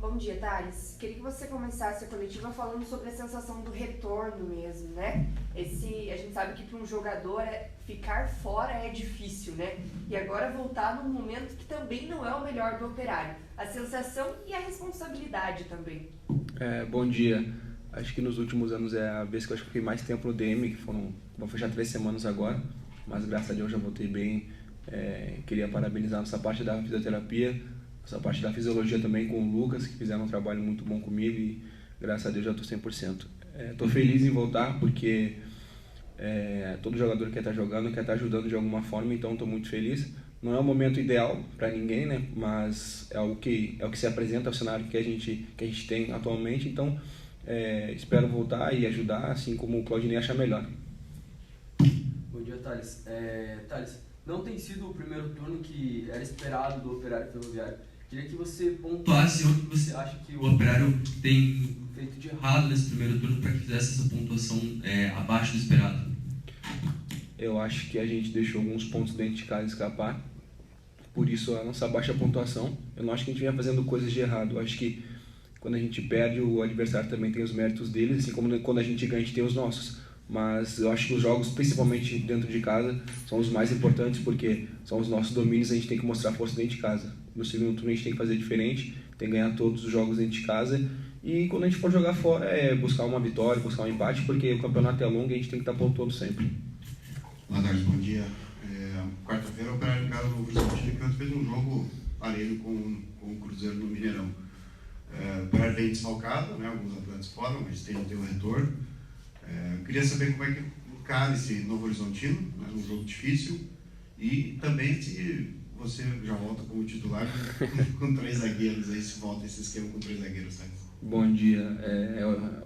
Bom dia, Thales. Queria que você começasse a coletiva falando sobre a sensação do retorno mesmo, né? A gente sabe que para um jogador ficar fora é difícil, né? E agora voltar num momento que também não é o melhor do Operário. A sensação e a responsabilidade também. Bom dia. Acho que nos últimos anos é a vez que eu acho que fiquei mais tempo no DM, que vão fechar 3 semanas agora, mas graças a Deus já voltei bem. Queria parabenizar nossa parte da fisioterapia, essa parte da fisiologia também com o Lucas, que fizeram um trabalho muito bom comigo e graças a Deus já estou 100%. Estou feliz em voltar porque todo jogador quer estar jogando, quer estar ajudando de alguma forma, então estou muito feliz. Não é o momento ideal para ninguém, né? Mas é o que se apresenta, é o cenário que a gente tem atualmente, então espero voltar e ajudar, assim como o Claudinei achar melhor. Bom dia, Thales. Thales, não tem sido o primeiro turno que era esperado do Operário Ferroviário. Queria que você pontuasse onde você acha que o Operário tem feito de errado nesse primeiro turno para que fizesse essa pontuação abaixo do esperado. Eu acho que a gente deixou alguns pontos dentro de casa escapar, por isso a nossa baixa pontuação. Eu não acho que a gente venha fazendo coisas de errado. Eu acho que quando a gente perde, o adversário também tem os méritos dele, assim como quando a gente ganha, a gente tem os nossos. Mas eu acho que os jogos, principalmente dentro de casa, são os mais importantes porque são os nossos domínios, a gente tem que mostrar força dentro de casa. No segundo turno a gente tem que fazer diferente, tem que ganhar todos os jogos dentro de casa e quando a gente for jogar fora buscar uma vitória, buscar um empate, porque o campeonato é longo e a gente tem que estar pontuando sempre. Boa tarde, bom dia. Quarta-feira o Operário em casa no Horizontino, que fez um jogo parelho com o Cruzeiro no Mineirão. O Operário bem desfalcado, né, alguns atletas fora, mas tem o retorno. Queria saber como é que encara esse Novo Horizontino, né, um jogo difícil, e também se você já volta como titular com 3 zagueiros, aí se volta esse esquema com 3 zagueiros, né? Bom dia.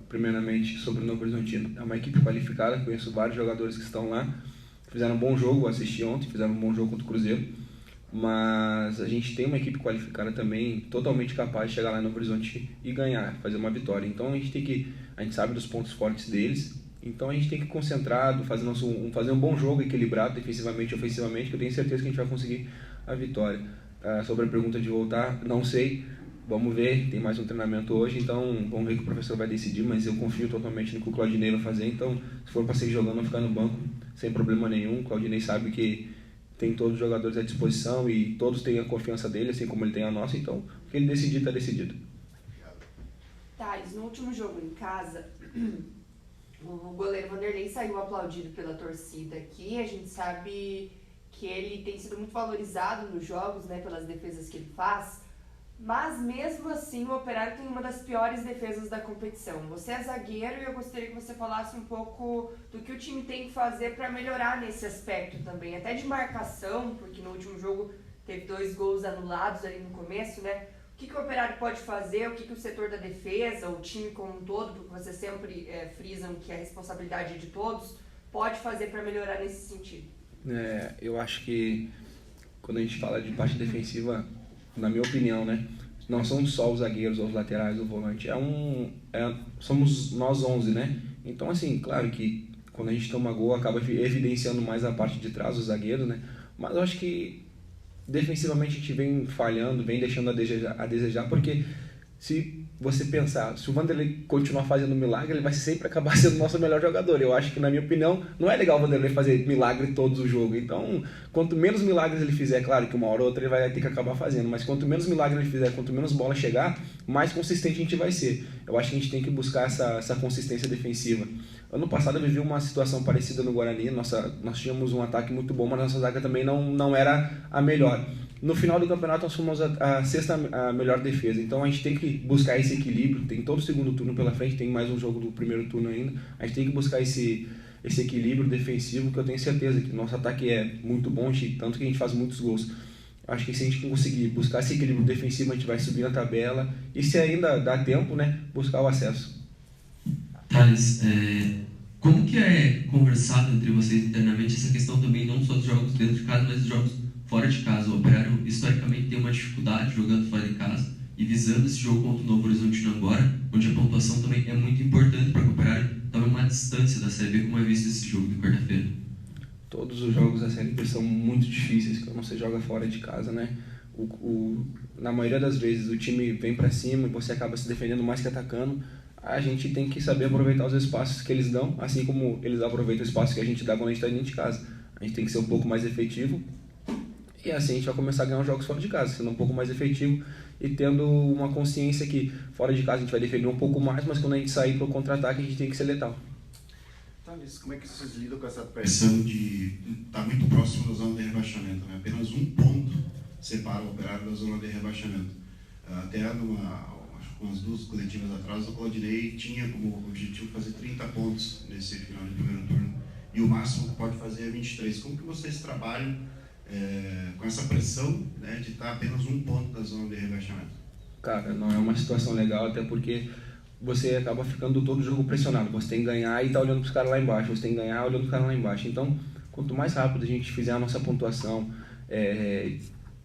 Primeiramente sobre o Novo Horizontino. É uma equipe qualificada, conheço vários jogadores que estão lá, fizeram um bom jogo, assisti ontem, fizeram um bom jogo contra o Cruzeiro, mas a gente tem uma equipe qualificada também, totalmente capaz de chegar lá no Novo Horizonte e ganhar, fazer uma vitória. Então a gente sabe dos pontos fortes deles, então a gente tem que concentrado, fazer um bom jogo, equilibrado, defensivamente e ofensivamente, que eu tenho certeza que a gente vai conseguir a vitória. Sobre a pergunta de voltar, não sei, vamos ver, tem mais um treinamento hoje, então vamos ver o que o professor vai decidir, mas eu confio totalmente no que o Claudinei vai fazer, então se for para seguir jogando, eu ficar no banco sem problema nenhum. O Claudinei sabe que tem todos os jogadores à disposição e todos têm a confiança dele, assim como ele tem a nossa, então o que ele decidir está decidido. Thales, no último jogo em casa, o goleiro Vanderlei saiu aplaudido pela torcida aqui. A gente sabe que ele tem sido muito valorizado nos jogos, né, pelas defesas que ele faz, mas mesmo assim o Operário tem uma das piores defesas da competição. Você é zagueiro e eu gostaria que você falasse um pouco do que o time tem que fazer para melhorar nesse aspecto também, até de marcação, porque no último jogo teve 2 gols anulados ali no começo, né? O que o Operário pode fazer, o que o setor da defesa, o time como um todo, porque vocês sempre frisam que a responsabilidade é de todos, pode fazer para melhorar nesse sentido? Eu acho que quando a gente fala de parte defensiva, na minha opinião, né, não são só os zagueiros ou os laterais ou o volante, somos nós 11, né? Então, assim, claro que quando a gente toma gol acaba evidenciando mais a parte de trás, os zagueiros, né? Mas eu acho que defensivamente a gente vem falhando, vem deixando a desejar, porque se você pensar, se o Vanderlei continuar fazendo milagre, ele vai sempre acabar sendo o nosso melhor jogador. Eu acho que, na minha opinião, não é legal o Vanderlei fazer milagre todos os jogos. Então, quanto menos milagres ele fizer, claro que uma hora ou outra ele vai ter que acabar fazendo, mas quanto menos milagres ele fizer, quanto menos bola chegar, mais consistente a gente vai ser. Eu acho que a gente tem que buscar essa consistência defensiva. Ano passado eu vivi uma situação parecida no Guarani, nós tínhamos um ataque muito bom, mas nossa zaga também não era a melhor. No final do campeonato nós fomos a 6ª melhor defesa, então a gente tem que buscar esse equilíbrio, tem todo o segundo turno pela frente, tem mais um jogo do primeiro turno ainda, a gente tem que buscar esse equilíbrio defensivo, que eu tenho certeza que nosso ataque é muito bom, tanto que a gente faz muitos gols. Acho que se a gente conseguir buscar esse equilíbrio defensivo, a gente vai subir na tabela, e se ainda dá tempo, né, buscar o acesso. Thales, como que é conversado entre vocês internamente essa questão também, não só dos jogos dentro de casa, mas dos jogos fora de casa? O Operário historicamente tem uma dificuldade jogando fora de casa e visando esse jogo contra o Novo Horizontino agora, onde a pontuação também é muito importante para que o Operário tome uma distância da Série B. Como é visto esse jogo de quarta-feira? Todos os jogos da Série B são muito difíceis quando você joga fora de casa, né? na maioria das vezes o time vem para cima e você acaba se defendendo mais que atacando. A gente tem que saber aproveitar os espaços que eles dão, assim como eles aproveitam o espaço que a gente dá quando a gente está dentro de casa. A gente tem que ser um pouco mais efetivo e assim a gente vai começar a ganhar os jogos fora de casa, sendo um pouco mais efetivo e tendo uma consciência que fora de casa a gente vai defender um pouco mais, mas quando a gente sair para o contra-ataque a gente tem que ser letal. Thales, como é que vocês lidam com essa pressão de estar muito próximo da zona de rebaixamento, né? Apenas um ponto separa o Operário da zona de rebaixamento. Até umas 2 coletivas atrás, o Claudinei tinha como objetivo fazer 30 pontos nesse final de primeiro turno e o máximo que pode fazer é 23. Como que vocês trabalham com essa pressão, né, de estar apenas um ponto da zona de rebaixamento? Cara, não é uma situação legal, até porque você acaba ficando todo jogo pressionado. Você tem que ganhar e tá olhando para os caras lá embaixo. Você tem que ganhar olhando para os caras lá embaixo. Então, quanto mais rápido a gente fizer a nossa pontuação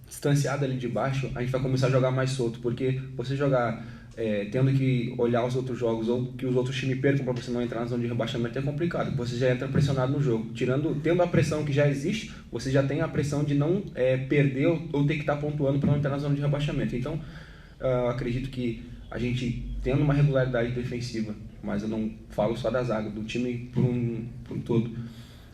distanciada ali de baixo, a gente vai começar a jogar mais solto. Porque você jogar tendo que olhar os outros jogos ou que os outros times percam para você não entrar na zona de rebaixamento é complicado. Você já entra pressionado no jogo. Tendo a pressão que já existe, você já tem a pressão de não perder ou ter que estar pontuando para não entrar na zona de rebaixamento. Então, acredito que a gente tendo uma regularidade defensiva, mas eu não falo só da zaga, do time por um todo,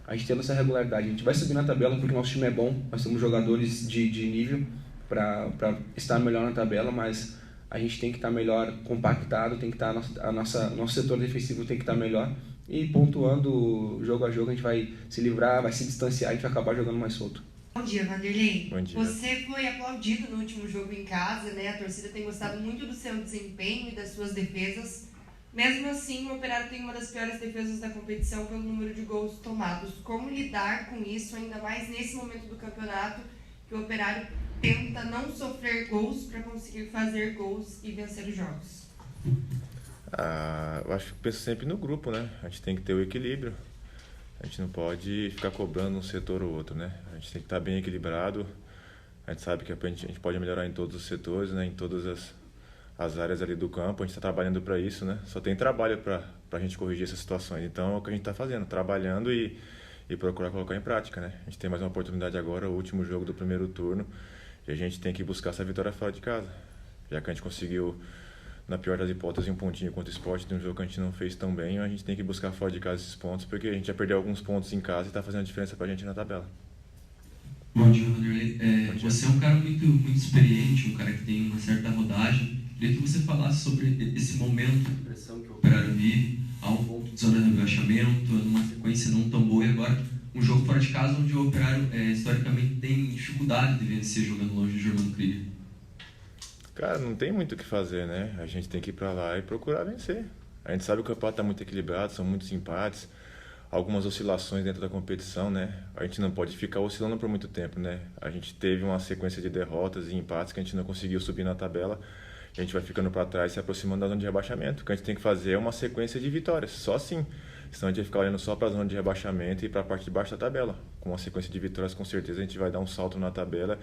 a gente tendo essa regularidade, a gente vai subir na tabela porque nosso time é bom, nós temos jogadores de nível para estar melhor na tabela, mas a gente tem que estar melhor compactado, tem que estar nosso setor defensivo tem que estar melhor e pontuando jogo a jogo a gente vai se livrar, vai se distanciar e a gente vai acabar jogando mais solto. Bom dia, Vanderlei. Bom dia. Você foi aplaudido no último jogo em casa, né? A torcida tem gostado muito do seu desempenho e das suas defesas. Mesmo assim, o Operário tem uma das piores defesas da competição pelo número de gols tomados. Como lidar com isso, ainda mais nesse momento do campeonato, que o Operário tenta não sofrer gols para conseguir fazer gols e vencer os jogos? Eu acho que penso sempre no grupo, né? A gente tem que ter o equilíbrio. A gente não pode ficar cobrando um setor ou outro, né? A gente tem que estar bem equilibrado. A gente sabe que a gente pode melhorar em todos os setores, né? Em todas as áreas ali do campo. A gente está trabalhando para isso, né? Só tem trabalho para a gente corrigir essas situações. Então é o que a gente está fazendo, trabalhando e procurar colocar em prática, né? A gente tem mais uma oportunidade agora, o último jogo do primeiro turno. E a gente tem que buscar essa vitória fora de casa. Já que a gente conseguiu, na pior das hipóteses, um pontinho contra o Sport, de um jogo que a gente não fez tão bem, a gente tem que buscar fora de casa esses pontos, porque a gente já perdeu alguns pontos em casa e está fazendo diferença para a gente na tabela. Bom dia, Vanderlei. Você é um cara muito, muito experiente, um cara que tem uma certa rodagem. Queria que você falasse sobre esse momento de pressão que o Operário vive, há um ponto de zona de rebaixamento, numa sequência não tão boa, e agora um jogo fora de casa onde o Operário historicamente tem dificuldade de vencer jogando longe de Germano Krieger. Cara, não tem muito o que fazer, né? A gente tem que ir pra lá e procurar vencer. A gente sabe que o campeonato tá muito equilibrado, são muitos empates, algumas oscilações dentro da competição, né? A gente não pode ficar oscilando por muito tempo, né? A gente teve uma sequência de derrotas e empates que a gente não conseguiu subir na tabela. E a gente vai ficando para trás, se aproximando da zona de rebaixamento. O que a gente tem que fazer é uma sequência de vitórias, só assim. Senão a gente vai ficar olhando só para a zona de rebaixamento e para a parte de baixo da tabela. Com uma sequência de vitórias, com certeza a gente vai dar um salto na tabela.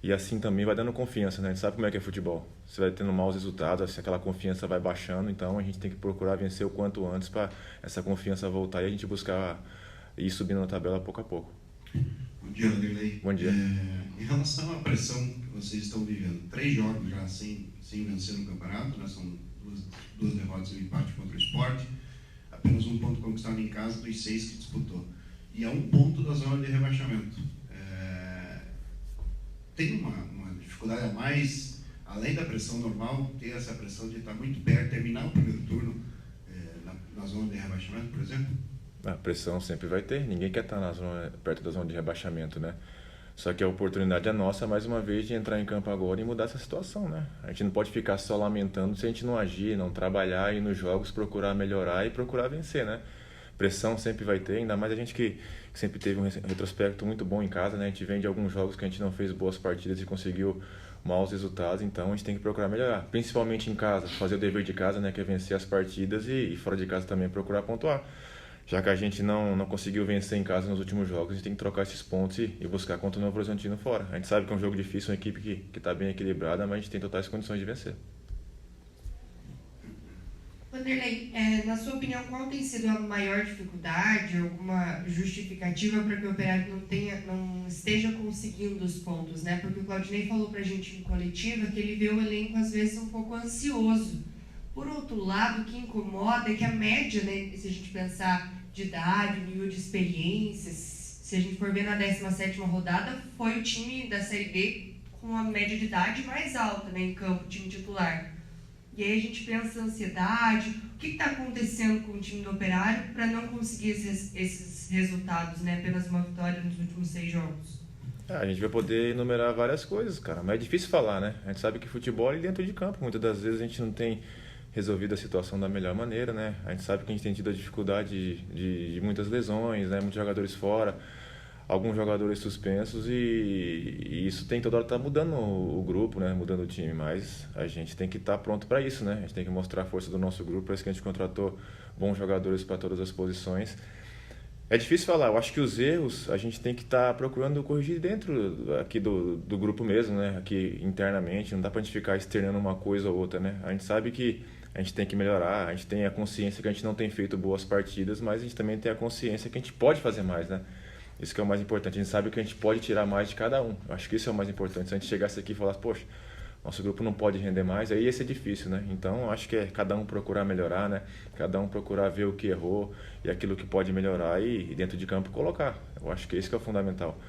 E assim também vai dando confiança, né? A gente sabe como é que é futebol. Você vai tendo maus resultados, assim, aquela confiança vai baixando. Então a gente tem que procurar vencer o quanto antes para essa confiança voltar e a gente buscar ir subindo na tabela pouco a pouco. Bom dia, Vanderlei. Bom dia. Em relação à pressão que vocês estão vivendo, 3 jogos já sem vencer no campeonato, né? São duas derrotas e um empate contra o Sport, apenas um ponto conquistado em casa dos 6 que disputou. E é um ponto da zona de rebaixamento. Tem uma dificuldade a mais, além da pressão normal, ter essa pressão de estar muito perto, terminar o primeiro turno na zona de rebaixamento, por exemplo? A pressão sempre vai ter, ninguém quer estar perto da zona de rebaixamento, né? Só que a oportunidade é nossa, mais uma vez, de entrar em campo agora e mudar essa situação, né? A gente não pode ficar só lamentando se a gente não agir, não trabalhar e nos jogos procurar melhorar e procurar vencer, né? Pressão sempre vai ter, ainda mais a gente que sempre teve um retrospecto muito bom em casa, né? A gente vem de alguns jogos que a gente não fez boas partidas e conseguiu maus resultados, então a gente tem que procurar melhorar, principalmente em casa, fazer o dever de casa, né? Que é vencer as partidas e fora de casa também procurar pontuar. Já que a gente não conseguiu vencer em casa nos últimos jogos, a gente tem que trocar esses pontos e buscar contra o Novo Horizontino fora. A gente sabe que é um jogo difícil, uma equipe que está bem equilibrada, mas a gente tem totais condições de vencer. Vanderlei, na sua opinião, qual tem sido a maior dificuldade, alguma justificativa para que o Operário não esteja conseguindo os pontos, né? Porque o Claudinei falou para a gente em coletiva que ele vê o elenco às vezes um pouco ansioso. Por outro lado, o que incomoda é que a média, né, se a gente pensar de idade, nível de experiências, se a gente for ver na 17ª rodada, foi o time da Série B com a média de idade mais alta, né, em campo, time titular. E aí a gente pensa ansiedade, o que está acontecendo com o time do Operário para não conseguir esses resultados, né? Apenas uma vitória nos últimos 6 jogos. A gente vai poder enumerar várias coisas, cara, mas é difícil falar, né? A gente sabe que futebol é dentro de campo, muitas das vezes a gente não tem resolvido a situação da melhor maneira, né? A gente sabe que a gente tem tido a dificuldade de muitas lesões, né? Muitos jogadores fora, alguns jogadores suspensos e isso tem toda hora tá mudando o grupo, né? Mudando o time, mas a gente tem que estar pronto para isso, né? A gente tem que mostrar a força do nosso grupo, por isso que a gente contratou bons jogadores para todas as posições. É difícil falar, eu acho que os erros a gente tem que estar procurando corrigir dentro aqui do grupo mesmo, né? Aqui internamente, não dá pra gente ficar externando uma coisa ou outra, né? A gente sabe que a gente tem que melhorar, a gente tem a consciência que a gente não tem feito boas partidas, mas a gente também tem a consciência que a gente pode fazer mais, né? Isso que é o mais importante, a gente sabe que a gente pode tirar mais de cada um. Eu acho que isso é o mais importante. Se a gente chegasse aqui e falasse, poxa, nosso grupo não pode render mais, aí ia ser difícil, né? Então, eu acho que é cada um procurar melhorar, né? Cada um procurar ver o que errou e aquilo que pode melhorar e dentro de campo colocar. Eu acho que isso que é o fundamental.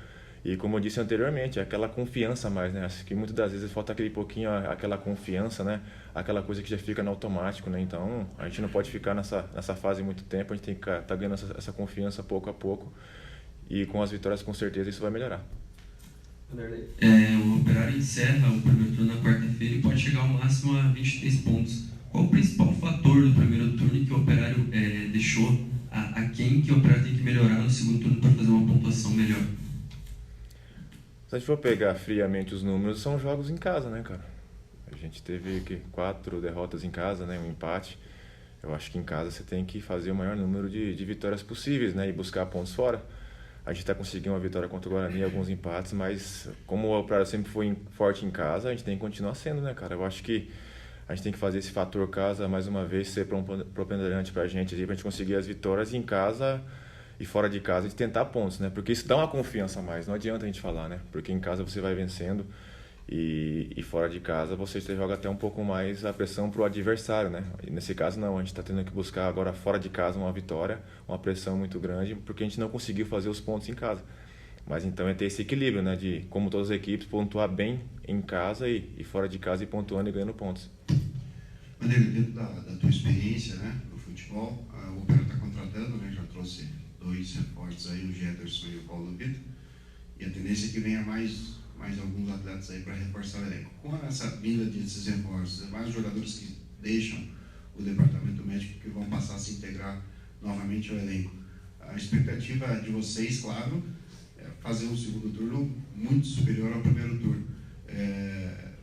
E como eu disse anteriormente, é aquela confiança a mais, né? Acho que muitas das vezes falta aquele pouquinho, aquela confiança, né? Aquela coisa que já fica no automático, né? Então, a gente não pode ficar nessa fase muito tempo, a gente tem que estar ganhando essa confiança pouco a pouco. E com as vitórias, com certeza, isso vai melhorar. O Operário encerra o primeiro turno na quarta-feira e pode chegar ao máximo a 23 pontos. Qual o principal fator do primeiro turno que o Operário deixou a quem que o Operário tem que melhorar no segundo turno para fazer uma pontuação melhor? Se a gente for pegar friamente os números, são jogos em casa, né, cara? A gente teve 4 derrotas em casa, né, um empate. Eu acho que em casa você tem que fazer o maior número de vitórias possíveis, né, e buscar pontos fora. A gente está conseguindo uma vitória contra o Guarani, alguns empates, mas como o Operário sempre foi forte em casa, a gente tem que continuar sendo, né, cara? Eu acho que a gente tem que fazer esse fator casa, mais uma vez, ser preponderante pra gente conseguir as vitórias em casa e fora de casa, a gente tentar pontos, né? Porque isso dá uma confiança a mais, não adianta a gente falar, né? Porque em casa você vai vencendo e fora de casa você joga até um pouco mais a pressão pro adversário, né? E nesse caso não, a gente está tendo que buscar agora fora de casa uma vitória, uma pressão muito grande, porque a gente não conseguiu fazer os pontos em casa. Mas então é ter esse equilíbrio, né? De, como todas as equipes, pontuar bem em casa e fora de casa e pontuando e ganhando pontos. Maneiro, dentro da tua experiência, né, no futebol, o Operário está contratando, né? Já trouxe 2 reforços aí, o Jefferson e o Paulo Vitor, e a tendência é que venha mais alguns atletas aí para reforçar o elenco. Com essa vinda desses reforços, mais jogadores que deixam o departamento médico que vão passar a se integrar novamente ao elenco. A expectativa de vocês, claro, é fazer um segundo turno muito superior ao primeiro turno.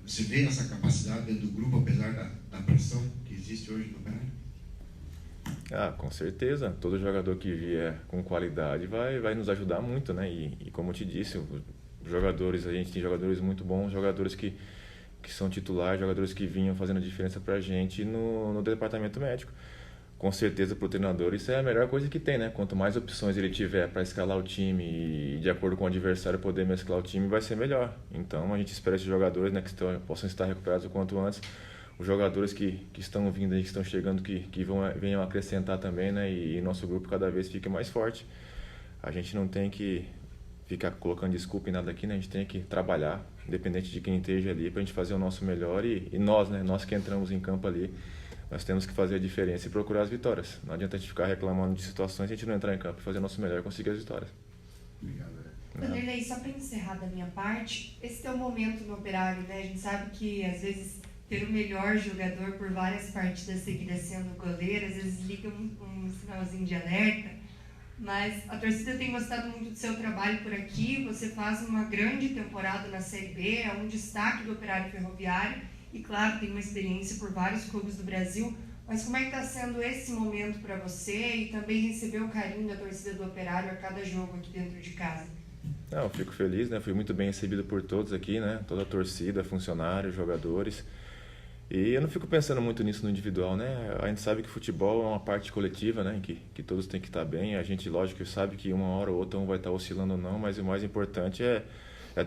Você vê essa capacidade dentro do grupo, apesar da pressão que existe hoje no Operário? Com certeza. Todo jogador que vier com qualidade vai nos ajudar muito, né? E como eu te disse, jogadores, a gente tem jogadores muito bons, jogadores que são titulares, jogadores que vinham fazendo diferença pra gente no departamento médico. Com certeza pro treinador isso é a melhor coisa que tem, né? Quanto mais opções ele tiver para escalar o time e de acordo com o adversário poder mesclar o time, vai ser melhor. Então a gente espera esses jogadores, né, que possam estar recuperados o quanto antes. Os jogadores que estão vindo aí, que estão chegando, que venham acrescentar também, né? E nosso grupo cada vez fique mais forte. A gente não tem que ficar colocando desculpa em nada aqui, né? A gente tem que trabalhar, independente de quem esteja ali, para a gente fazer o nosso melhor e nós, né? Nós que entramos em campo ali, nós temos que fazer a diferença e procurar as vitórias. Não adianta a gente ficar reclamando de situações e a gente não entrar em campo e fazer o nosso melhor e conseguir as vitórias. Obrigado. Vanderlei, só para encerrar da minha parte, esse teu momento no Operário, né? A gente sabe que às vezes ter o melhor jogador por várias partidas seguidas sendo goleiro, às vezes liga um sinalzinho de alerta. Mas a torcida tem gostado muito do seu trabalho por aqui, você faz uma grande temporada na Série B, é um destaque do Operário Ferroviário e, claro, tem uma experiência por vários clubes do Brasil, mas como é que está sendo esse momento para você e também receber o carinho da torcida do Operário a cada jogo aqui dentro de casa? Não, eu fico feliz, né? Fui muito bem recebido por todos aqui, né? Toda a torcida, funcionários, jogadores. E eu não fico pensando muito nisso no individual, né? A gente sabe que futebol é uma parte coletiva, né? Que todos têm que estar bem. A gente, lógico, sabe que uma hora ou outra um vai estar oscilando ou não, mas o mais importante é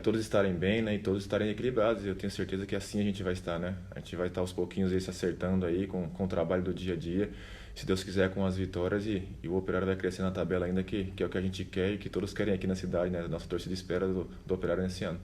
todos estarem bem, né? E todos estarem equilibrados. E eu tenho certeza que assim a gente vai estar, né? A gente vai estar aos pouquinhos aí se acertando aí com o trabalho do dia a dia. Se Deus quiser, com as vitórias e o Operário vai crescer na tabela ainda, que é o que a gente quer e que todos querem aqui na cidade, né? Nossa torcida espera do Operário nesse ano.